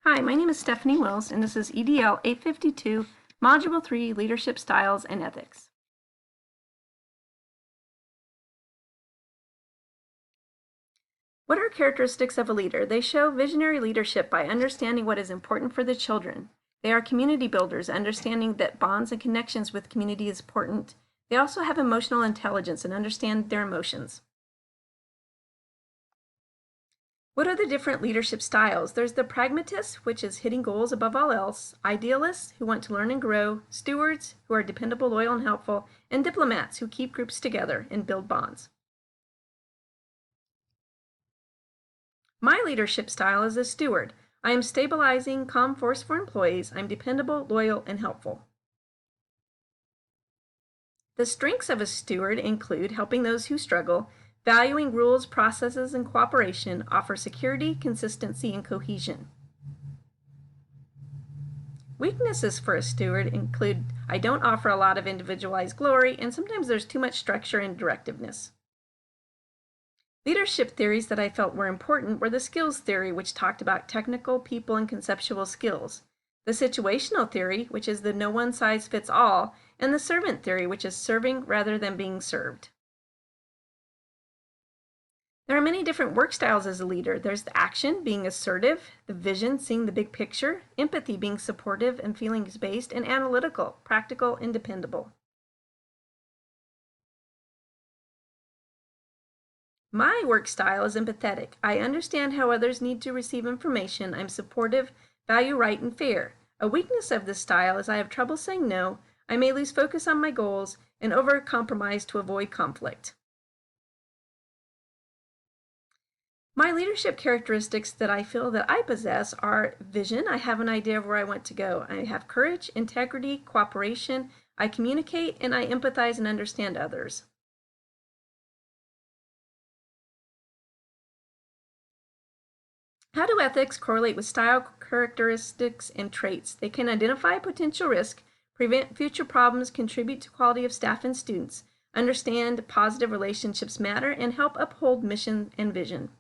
Hi, my name is Stephanie Wills, and this is EDL 852, Module 3, Leadership Styles and Ethics. What are characteristics of a leader? They show visionary leadership by understanding what is important for the children. They are community builders, understanding that bonds and connections with community is important. They also have emotional intelligence and understand their emotions. What are the different leadership styles? There's the pragmatist, which is hitting goals above all else, idealists, who want to learn and grow, stewards, who are dependable, loyal, and helpful, and diplomats, who keep groups together and build bonds. My leadership style is a steward. I am stabilizing, calm force for employees. I'm dependable, loyal, and helpful. The strengths of a steward include helping those who struggle, valuing rules, processes, and cooperation, offer security, consistency, and cohesion. Weaknesses for a steward include I don't offer a lot of individualized glory, and sometimes there's too much structure and directiveness. Leadership theories that I felt were important were the skills theory, which talked about technical, people, and conceptual skills, the situational theory, which is the no one size fits all, and the servant theory, which is serving rather than being served. There are many different work styles as a leader. There's the action, being assertive, the vision, seeing the big picture, empathy, being supportive and feelings-based, and analytical, practical, and dependable. My work style is empathetic. I understand how others need to receive information. I'm supportive, value right, and fair. A weakness of this style is I have trouble saying no. I may lose focus on my goals and over-compromise to avoid conflict. My leadership characteristics that I feel that I possess are vision. I have an idea of where I want to go. I have courage, integrity, cooperation. I communicate, and I empathize and understand others. How do ethics correlate with style characteristics and traits? They can identify potential risk, prevent future problems, contribute to quality of staff and students, understand positive relationships matter, and help uphold mission and vision.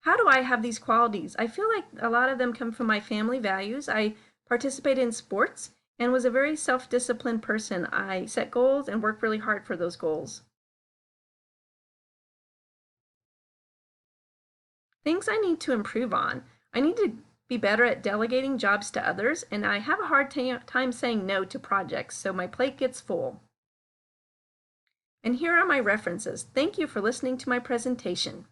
How do I have these qualities? I feel like a lot of them come from my family values. I participated in sports and was a very self-disciplined person. I set goals and worked really hard for those goals. Things I need to improve on. I need to be better at delegating jobs to others, and I have a hard time saying no to projects, so my plate gets full. And here are my references. Thank you for listening to my presentation.